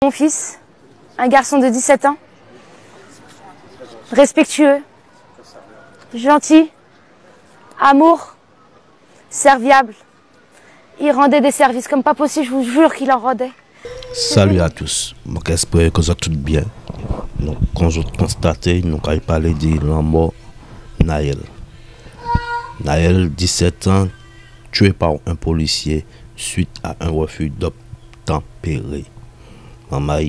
Mon fils, un garçon de 17 ans, respectueux, gentil, amour, serviable. Il rendait des services comme pas possible, je vous jure qu'il en rendait. Salut à tous, j'espère que vous êtes tous bien. Donc, quand je constate, nous avons parlé de la mort Naël. Naël, 17 ans, tué par un policier suite à un refus d'obtempérer. Maman,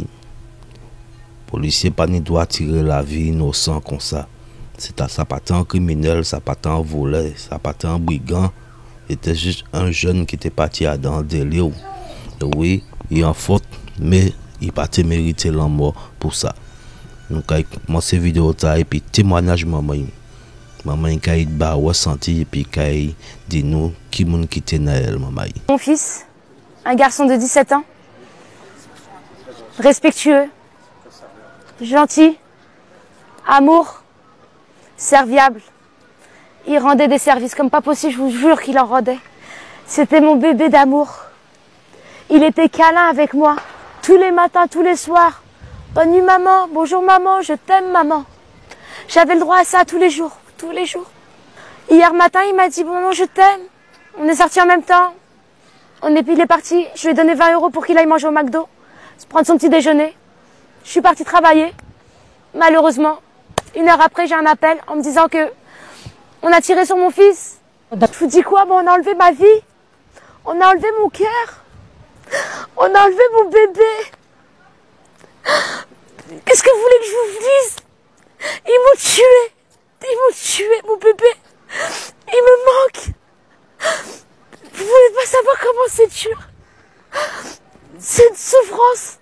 policier pas ni doit tirer la vie innocent comme ça. C'est ça pas tant criminel, ça pas tant volé, ça pas tant brigand. C'était juste un jeune qui était parti dans le délire. Oui, il est en faute, mais il pas mérité la mort pour ça. Donc, moi, ces vidéos, et puis témoignage, maman qui a ressenti, et puis qui a dit nous, qui m'a quitté Naël, maman. Mon fils, un garçon de 17 ans, respectueux, gentil, amour, serviable. Il rendait des services comme pas possible, je vous jure qu'il en rendait. C'était mon bébé d'amour. Il était câlin avec moi, tous les matins, tous les soirs. Bonne nuit maman, bonjour maman, je t'aime maman. J'avais le droit à ça tous les jours, tous les jours. Hier matin, il m'a dit, bon maman, je t'aime. On est sortis en même temps. Il est parti, je lui ai donné 20 € pour qu'il aille manger au McDo, prendre son petit déjeuner. Je suis partie travailler. Malheureusement, 1 heure après, j'ai un appel en me disant que on a tiré sur mon fils. Je vous dis quoi? Bon, on a enlevé ma vie. On a enlevé mon cœur. On a enlevé mon bébé. Qu'est-ce que vous voulez que je vous dise? Ils m'ont tué. Ils m'ont tué, mon bébé. Il me manque. Vous voulez pas savoir comment c'est dur. C'est une souffrance.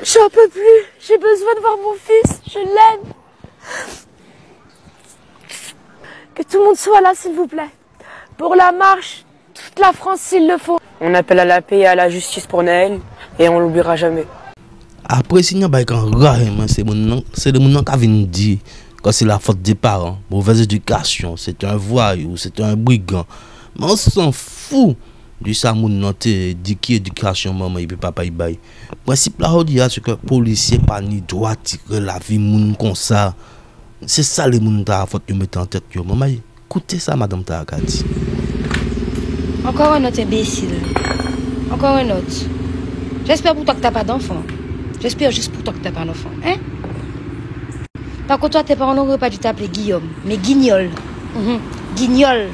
J'en peux plus. J'ai besoin de voir mon fils. Je l'aime. Que tout le monde soit là, s'il vous plaît. Pour la marche, toute la France, s'il le faut. On appelle à la paix et à la justice pour Naël et on l'oubliera jamais. Après, si nous avons c'est le monde qui vient dire que c'est la faute des parents, mauvaise éducation, c'est un voyou, c'est un brigand. Mais on s'en fout du ça, mon dit qui éducation, maman et papa y baille. Le principe là, on dit c'est que le policier pas ni droit tirer la vie moun comme ça. C'est ça les moun ta faute de mettre en tête. Maman, écoutez ça, madame Tarakati. Encore un autre imbécile. Encore un autre. J'espère pour toi que tu n'as pas d'enfant. J'espère juste pour toi que tu n'as pas d'enfant. Hein? Par contre, toi, tes parents n'auraient pas dû t'appeler Guillaume, mais Guignol. Guignol.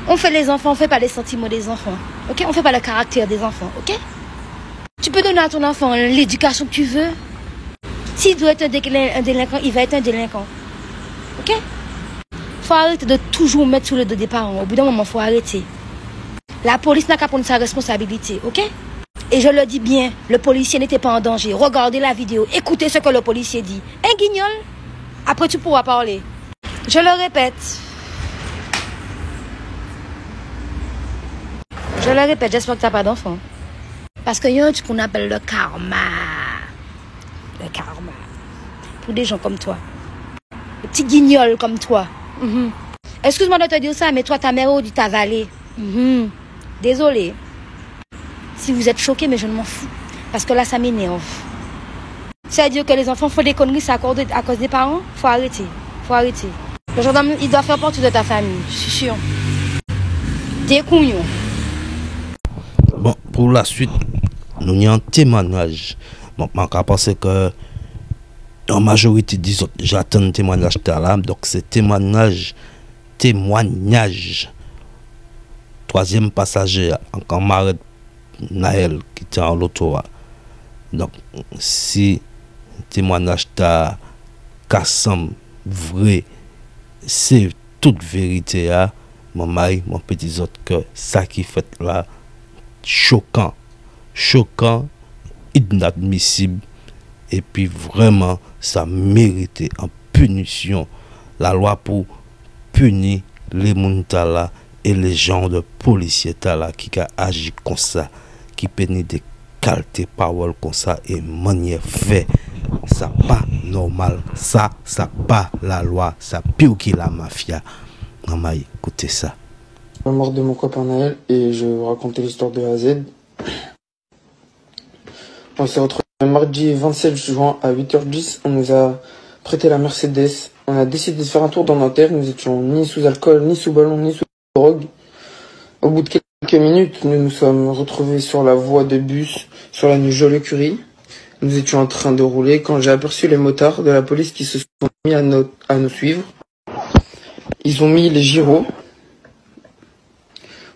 On fait les enfants, on ne fait pas les sentiments des enfants. Ok? On ne fait pas le caractère des enfants. Ok? Tu peux donner à ton enfant l'éducation que tu veux. S'il doit être un délinquant, il va être un délinquant. Ok? Faut arrêter de toujours mettre sous le dos des parents. Au bout d'un moment, faut arrêter. La police n'a qu'à prendre sa responsabilité, ok? Et je le dis bien, le policier n'était pas en danger. Regardez la vidéo, écoutez ce que le policier dit. Un guignol, après tu pourras parler. Je le répète. J'espère que tu n'as pas d'enfant. Parce qu'il y a un truc qu'on appelle le karma. Le karma. Pour des gens comme toi. Des petits guignols comme toi. Excuse-moi de te dire ça, mais toi, ta mère dit ta vallée. Désolée. Si vous êtes choqués, mais je ne m'en fous. Parce que là, ça m'énerve. C'est-à-dire que les enfants font des conneries, c'est à cause des parents. Faut arrêter. Faut arrêter. Le gendarme, il doit faire partie de ta famille. Je suis sûre. T'es couillon. Bon, pour la suite, nous avons un témoignage. Bon, je pense que en majorité des autres, j'attends un témoignage là. Donc, c'est témoignage. Troisième passager, encore Maret Naël qui était en l'auto. Donc, si témoignage ta semble vrai, c'est toute vérité. Mon mari, mon petit autre, que ça qui fait là, choquant, inadmissible. Et puis vraiment, ça méritait en punition. La loi pour punir les Muntala et les gens de policiers qui a agi comme ça, qui pénit des qualités paroles comme ça et manière fait. Ça pas normal. Ça pas la loi. Ça pire que la mafia. Maman, écoutez ça. La mort de mon copain Naël et je vais vous raconter l'histoire de A à Z. On s'est retrouvés le mardi 27 juin à 8h10. On nous a prêté la Mercedes. On a décidé de faire un tour dans Nanterre. Nous étions ni sous alcool, ni sous ballon, ni sous drogue. Au bout de quelques minutes, nous nous sommes retrouvés sur la voie de bus sur la ligne Joliot-Curie. Nous étions en train de rouler quand j'ai aperçu les motards de la police qui se sont mis à nous suivre. Ils ont mis les gyros.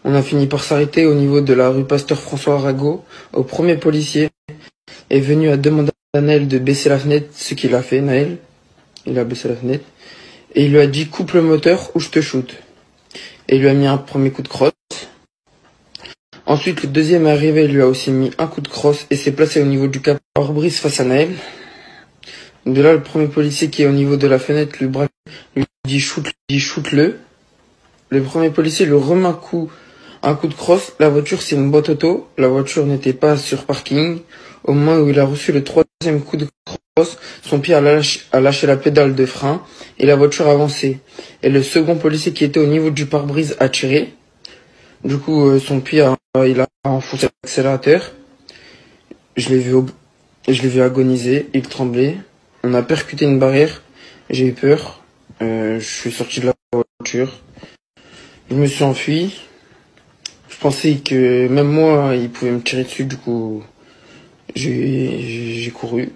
On a fini par s'arrêter au niveau de la rue Pasteur François Arago. Au premier policier est venu à demander à Naël de baisser la fenêtre, ce qu'il a fait, Naël. Il a baissé la fenêtre. Et il lui a dit, coupe le moteur ou je te shoot. Et il lui a mis un premier coup de crosse. Ensuite, le deuxième est arrivé, il lui a aussi mis un coup de crosse et s'est placé au niveau du pare-brise face à Naël. De là, le premier policier qui est au niveau de la fenêtre lui braque, lui dit shoot-le. Le premier policier lui remet un coup de crosse. La voiture, c'est une boîte auto. La voiture n'était pas sur parking. Au moment où il a reçu le troisième coup de crosse, son pied a lâché la pédale de frein et la voiture a avancé. Et le second policier qui était au niveau du pare-brise a tiré. Du coup, son pied il a enfoncé l'accélérateur. Je l'ai vu agoniser, il tremblait. On a percuté une barrière. J'ai eu peur. Je suis sorti de la voiture. Je me suis enfui. Je pensais que même moi, il pouvait me tirer dessus. Du coup, j'ai couru.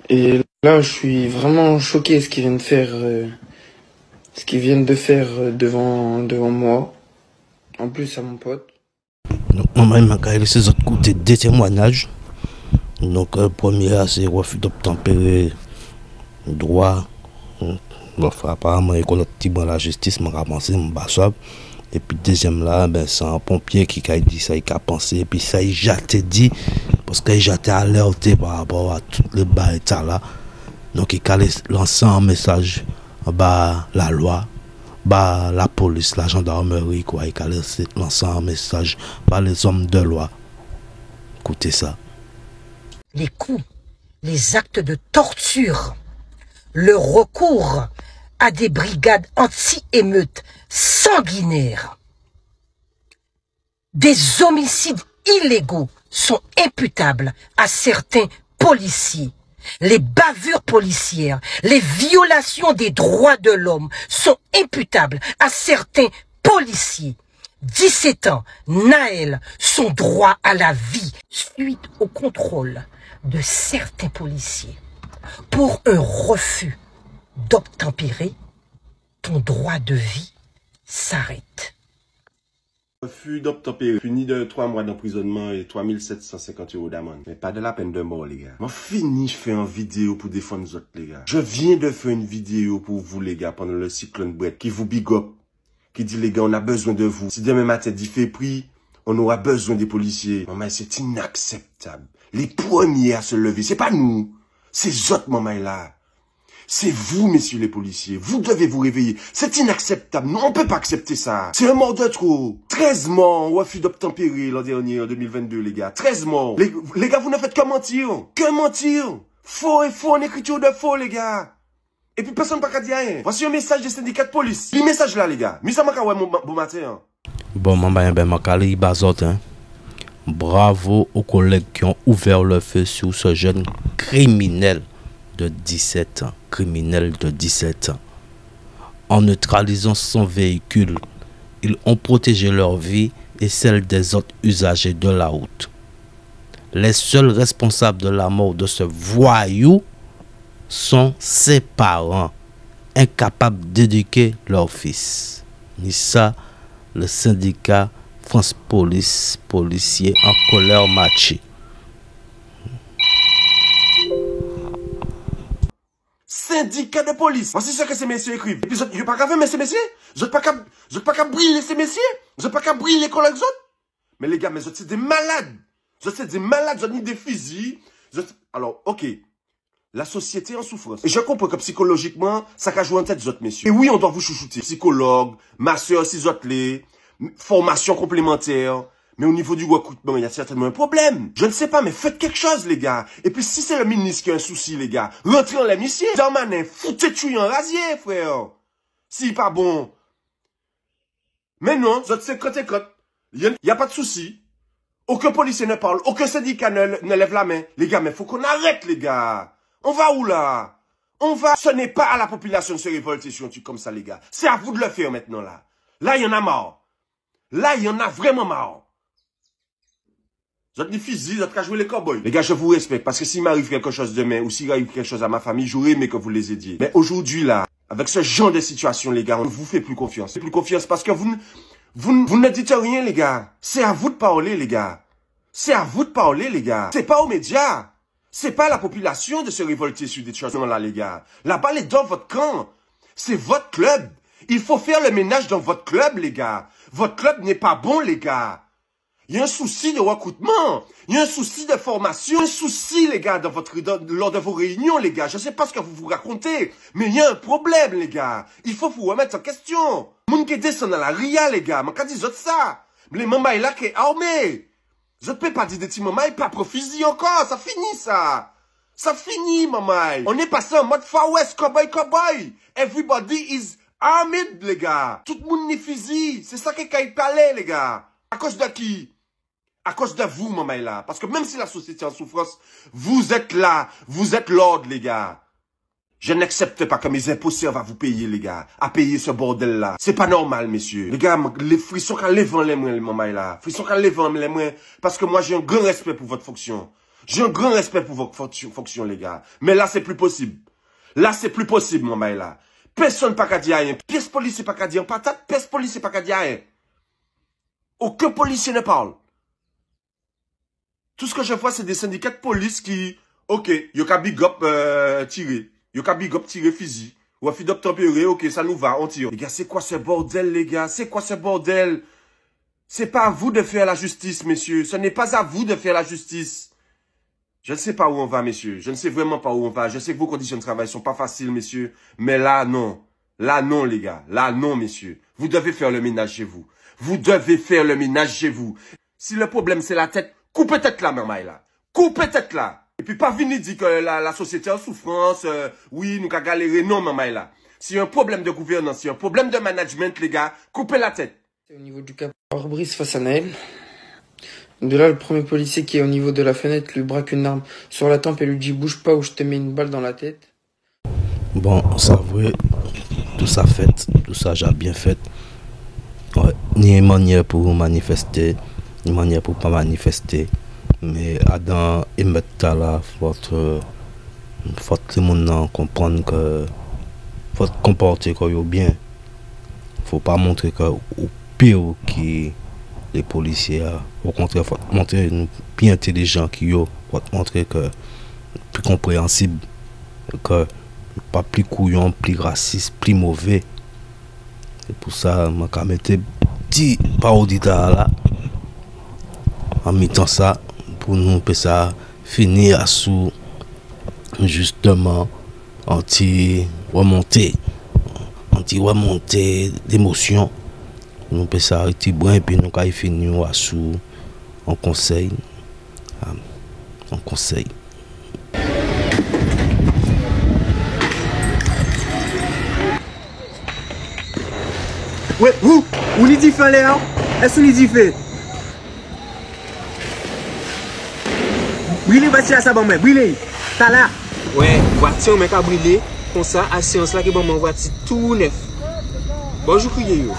Et là, je suis vraiment choqué ce qu'ils viennent de faire devant moi. En plus, à mon pote. Donc, maman, il m'a laissé ces autres côtés des témoignages. Donc, premier, c'est refus d'obtempérer droit. Enfin, apparemment, il y a un petit dans la justice, m'a ramassé, m'a bassé. Et puis, deuxième là, ben, c'est un pompier qui a dit ça, il a pensé. Et puis, ça, il a dit, parce qu'il a été alerté par rapport à tout le bas état là. Donc, il a lancé un message, bah, la loi. Bah, la police, la gendarmerie, quoi, il a lancé un message par les hommes de loi. Écoutez ça. Les coups, les actes de torture, le recours à des brigades anti-émeutes sanguinaires, des homicides illégaux sont imputables à certains policiers. Les bavures policières, les violations des droits de l'homme sont imputables à certains policiers. 17 ans, Naël, son droit à la vie, suite au contrôle de certains policiers. Pour un refus d'obtempérer, ton droit de vie s'arrête. Refus d'obtempérer, puni de 3 mois d'emprisonnement et 3750 € d'amende. Mais pas de la peine de mort, les gars. Moi, fini, je fais une vidéo pour défendre les autres, les gars. Je viens de faire une vidéo pour vous, les gars, pendant le cyclone Brett, qui vous big up, qui dit, les gars, on a besoin de vous. Si demain matin, il fait prix, on aura besoin des policiers. Maman, c'est inacceptable. Les premiers à se lever, c'est pas nous. C'est autres, maman, là. C'est vous, messieurs les policiers. Vous devez vous réveiller. C'est inacceptable. Non, on peut pas accepter ça. C'est un mort de trop. 13 morts, refus d'obtempérer l'an dernier, en 2022, les gars. 13 morts. Les gars, vous ne faites que mentir. Que mentir. Faux et faux en écriture de faux, les gars. Et puis personne n'a pas dire rien. Voici un message des syndicats de police. Le message là, les gars. Mais ça m'a ouais bon matin. Bon, maman, ben, ma cali bazot, hein. Bravo aux collègues qui ont ouvert le feu sur ce jeune criminel de 17 ans. Criminel de 17 ans. En neutralisant son véhicule, ils ont protégé leur vie et celle des autres usagers de la route. Les seuls responsables de la mort de ce voyou sont ses parents, incapables d'éduquer leur fils. Ni ça, le syndicat France Police, policiers en colère matchée. Syndicat de police. Voici ce que ces messieurs écrivent. Et puis, je ne pas qu'à faire, mais ces messieurs. Je ne pas qu'à briller ces messieurs. Je ne pas qu'à briller les collègues autres. Mais les gars, mais je suis des malades. Je suis des malades, je ni des fusils. Alors, ok. La société en souffrance. Et je comprends que psychologiquement, ça a joué en tête des autres messieurs. Et oui, on doit vous chouchouter. Psychologue, masseur, cisotelé, formation complémentaire. Mais au niveau du recrutement, il y a certainement un problème. Je ne sais pas, mais faites quelque chose, les gars. Et puis, si c'est le ministre qui a un souci, les gars, rentrez en l'amitié. Darmanin, foutez-tu en rasier, frère. Si pas bon. Mais non, c'est côte et côte. Il n'y a pas de souci. Aucun policier ne parle, aucun syndicat ne lève la main. Les gars, mais faut qu'on arrête, les gars. On va où, là? Ce n'est pas à la population de se révolter sur un truc comme ça, les gars. C'est à vous de le faire maintenant, là. Là, il y en a marre. Là, il y en a vraiment marre. Vous êtes des fusils, vous êtes qu'à jouer les cowboys. Les gars, je vous respecte, parce que s'il m'arrive quelque chose demain, ou s'il arrive quelque chose à ma famille, j'aurais aimé que vous les aidiez. Mais aujourd'hui, là, avec ce genre de situation, les gars, on ne vous fait plus confiance. Plus confiance parce que vous ne dites rien, les gars. C'est à vous de parler, les gars. C'est à vous de parler, les gars. C'est pas aux médias. C'est pas à la population de se révolter sur des choses là, les gars. La balle est dans votre camp. C'est votre club. Il faut faire le ménage dans votre club, les gars. Votre club n'est pas bon, les gars. Il y a un souci de recrutement. Il y a un souci de formation. Un souci, les gars, lors de vos réunions, les gars. Je sais pas ce que vous vous racontez, mais il y a un problème, les gars. Il faut vous remettre en question. Moun qui descend dans la ria, les gars. Mais quand ils ont ça, les mamans là qui est armé. Je ne peux pas dire des petits mamans, pas profusi encore. Ça finit, ça. Ça finit, maman. On est passé en mode Far West, cowboy, cowboy. Everybody is armed, les gars. Tout le monde n'est fusil. C'est ça qui est parlé, les gars. À cause de qui? À cause de vous, maman, là. Parce que même si la société est en souffrance, vous êtes là. Vous êtes l'ordre, les gars. Je n'accepte pas que mes impôts servent à vous payer, les gars. À payer ce bordel-là. C'est pas normal, messieurs. Les gars, les frissons qu'à les vent les moins, les maman, là. Frissons qu'à les vent les moins. Parce que moi, j'ai un grand respect pour votre fonction. J'ai un grand respect pour votre fonction, les gars. Mais là, c'est plus possible. Là, c'est plus possible, maman, là. Personne pas qu'à dire rien. Pièce policier pas qu'à dire patate. Pièce policier pas qu'à dire rien. Aucun policier ne parle. Tout ce que je vois, c'est des syndicats de police qui, ok, yo ka big up tirer. Yo ka big up tirer fusil. Ou a up tempéré, ok, ça nous va, on tire. Les gars, c'est quoi ce bordel, les gars? C'est quoi ce bordel? C'est pas à vous de faire la justice, messieurs. Ce n'est pas à vous de faire la justice. Je ne sais pas où on va, messieurs. Je ne sais vraiment pas où on va. Je sais que vos conditions de travail sont pas faciles, messieurs. Mais là, non. Là, non, les gars. Là, non, messieurs. Vous devez faire le ménage chez vous. Vous devez faire le ménage chez vous. Si le problème, c'est la tête, coupez tête là, maman, là. Coupez tête là. Et puis pas venir dire que la société est en souffrance. Oui, nous avons galéré. Non, maman, là. S'il y a un problème de gouvernance, s'il y a un problème de management, les gars, coupez la tête. Au niveau du cap pare-brise face à Naël. De là, le premier policier qui est au niveau de la fenêtre lui braque une arme sur la tempe et lui dit « Bouge pas ou je te mets une balle dans la tête ». Bon, ça vrai, tout ça fait, tout ça j'ai bien fait. Ouais, ni une manière pour manifester, ni une manière pour pas manifester. Mais Adam et Metta là, faut tout le monde comprendre que faut comporter comme bien. Faut pas montrer que au pire qui les policiers, au contraire, faut montrer plus intelligent qui yo, faut montrer que plus compréhensible, que pas plus couillon, plus raciste, plus mauvais. C'est pour ça que je mettais petit paroditeur là en mettant ça pour nous ça finir sous justement anti-remontée d'émotion. Nous peut ça arrêter bon et puis nous allons finir sous en conseil. En conseil. Ouais, où n'y dit fait là? Est-ce qu'on y dit fait? Brûlez voiture à ça, bon, mais brûlez. T'as là? Ouais, voiture, mais qu'à brûler. Comme ça, à séance là, que bon, mon voiture tout neuf. Bonjour, criez yo.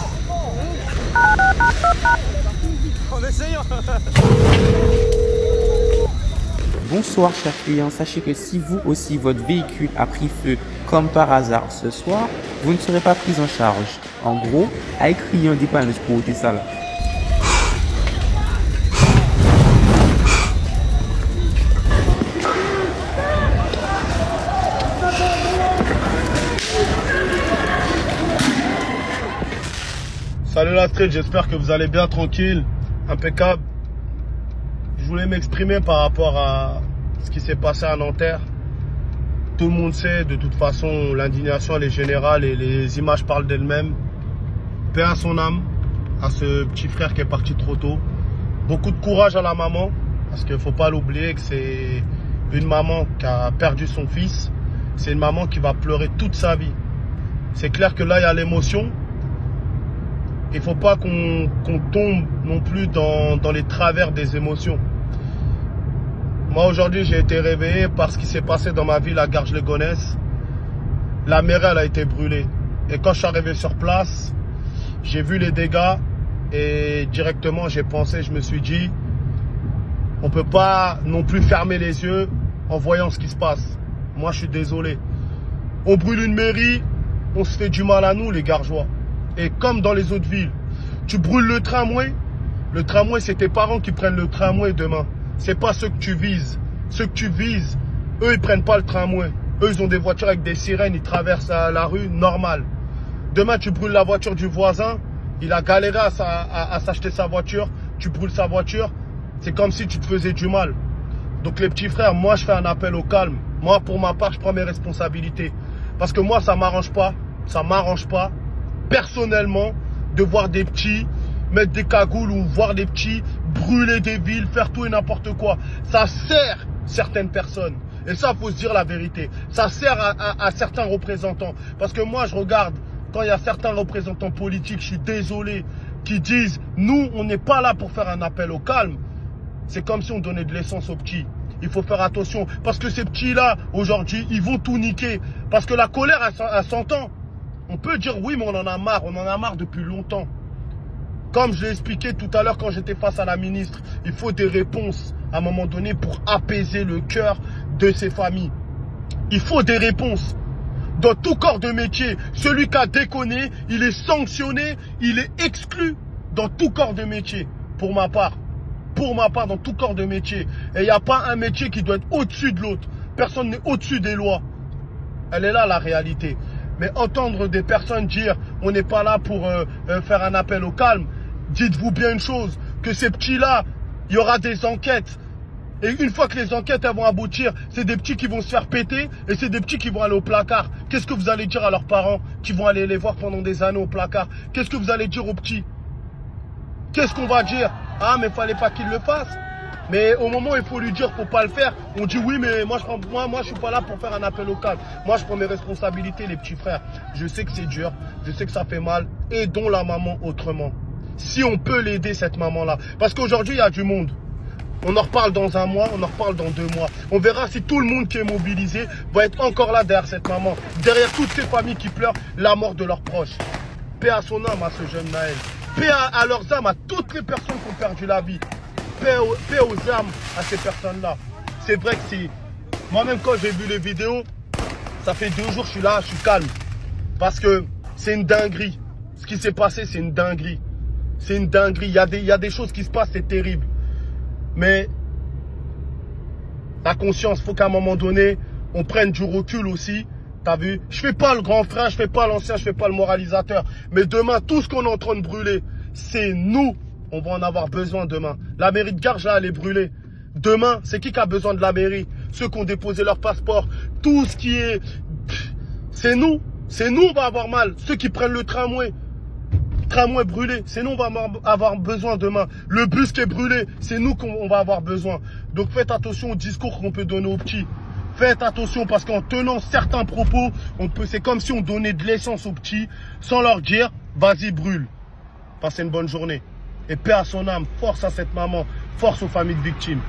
Bonsoir chers clients, sachez que si vous aussi votre véhicule a pris feu comme par hasard ce soir, vous ne serez pas pris en charge. En gros, avec rien dépannage pour ôter ça là. Salut la street, j'espère que vous allez bien, tranquille, impeccable. Je voulais m'exprimer par rapport à ce qui s'est passé à Nanterre. Tout le monde sait, de toute façon, l'indignation elle est générale et les images parlent d'elles-mêmes. Paix à son âme, à ce petit frère qui est parti trop tôt. Beaucoup de courage à la maman, parce qu'il ne faut pas l'oublier que c'est une maman qui a perdu son fils. C'est une maman qui va pleurer toute sa vie. C'est clair que là, il y a l'émotion. Il ne faut pas qu'on tombe non plus dans les travers des émotions. Moi, aujourd'hui, j'ai été réveillé par ce qui s'est passé dans ma ville à Garges-les-Gonesse. La mairie, elle a été brûlée. Et quand je suis arrivé sur place, j'ai vu les dégâts et directement, j'ai pensé, je me suis dit, on ne peut pas non plus fermer les yeux en voyant ce qui se passe. Moi, je suis désolé. On brûle une mairie, on se fait du mal à nous, les Gargeois. Et comme dans les autres villes, tu brûles le tramway, c'est tes parents qui prennent le tramway demain. C'est pas ceux que tu vises. Ceux que tu vises, eux, ils prennent pas le tramway. Eux, ils ont des voitures avec des sirènes, ils traversent la rue, normal. Demain, tu brûles la voiture du voisin, il a galéré à s'acheter sa voiture, tu brûles sa voiture, c'est comme si tu te faisais du mal. Donc les petits frères, moi, je fais un appel au calme. Moi, pour ma part, je prends mes responsabilités. Parce que moi, ça m'arrange pas, personnellement, de voir des petits mettre des cagoules ou voir des petits brûler des villes, faire tout et n'importe quoi. Ça sert certaines personnes. Et ça, il faut se dire la vérité. Ça sert à certains représentants. Parce que moi, je regarde, quand il y a certains représentants politiques, je suis désolé, qui disent, nous, on n'est pas là pour faire un appel au calme. C'est comme si on donnait de l'essence aux petits. Il faut faire attention. Parce que ces petits-là, aujourd'hui, ils vont tout niquer. Parce que la colère, elle s'entend. On peut dire, oui, mais on en a marre depuis longtemps. Comme je l'ai expliqué tout à l'heure quand j'étais face à la ministre, il faut des réponses à un moment donné pour apaiser le cœur de ces familles. Il faut des réponses. Dans tout corps de métier, celui qui a déconné, il est sanctionné, il est exclu dans tout corps de métier, pour ma part. Pour ma part, dans tout corps de métier. Et il n'y a pas un métier qui doit être au-dessus de l'autre. Personne n'est au-dessus des lois. Elle est là, la réalité. Mais entendre des personnes dire on n'est pas là pour faire un appel au calme, dites-vous bien une chose, que ces petits-là, il y aura des enquêtes. Et une fois que les enquêtes elles vont aboutir, c'est des petits qui vont se faire péter et c'est des petits qui vont aller au placard. Qu'est-ce que vous allez dire à leurs parents qui vont aller les voir pendant des années au placard? Qu'est-ce que vous allez dire aux petits? Qu'est-ce qu'on va dire? Ah, mais il fallait pas qu'ils le fassent. Mais au moment où il faut lui dire faut pas le faire, on dit oui, mais moi je suis pas là pour faire un appel au calme. Moi je prends mes responsabilités, les petits frères. Je sais que c'est dur, je sais que ça fait mal. Aidons la maman autrement. Si on peut l'aider, cette maman-là. Parce qu'aujourd'hui, il y a du monde. On en reparle dans un mois, on en reparle dans 2 mois. On verra si tout le monde qui est mobilisé va être encore là derrière cette maman. Derrière toutes ces familles qui pleurent la mort de leurs proches. Paix à son âme, à ce jeune Naël. Paix à leurs âmes, à toutes les personnes qui ont perdu la vie. Paix aux âmes à ces personnes-là. C'est vrai que c'est... Moi-même, quand j'ai vu les vidéos, ça fait 2 jours, je suis là, je suis calme. Parce que c'est une dinguerie. Ce qui s'est passé, c'est une dinguerie. C'est une dinguerie. Il y a des choses qui se passent, c'est terrible. Mais la conscience, il faut qu'à un moment donné, on prenne du recul aussi. T'as vu? Je fais pas le grand frère, je fais pas l'ancien, je fais pas le moralisateur. Mais demain, tout ce qu'on est en train de brûler, c'est nous. On va en avoir besoin demain. La mairie de Garges, là, elle est brûlée. Demain, c'est qui a besoin de la mairie? Ceux qui ont déposé leur passeport. Tout ce qui est... C'est nous. C'est nous, on va avoir mal. Ceux qui prennent le tramway brûlé, c'est nous, on va avoir besoin demain. Le bus qui est brûlé, c'est nous qu'on va avoir besoin. Donc faites attention au discours qu'on peut donner aux petits. Faites attention parce qu'en tenant certains propos, c'est comme si on donnait de l'essence aux petits sans leur dire, vas-y, brûle. Passez une bonne journée. Et paix à son âme, force à cette maman, force aux familles de victimes.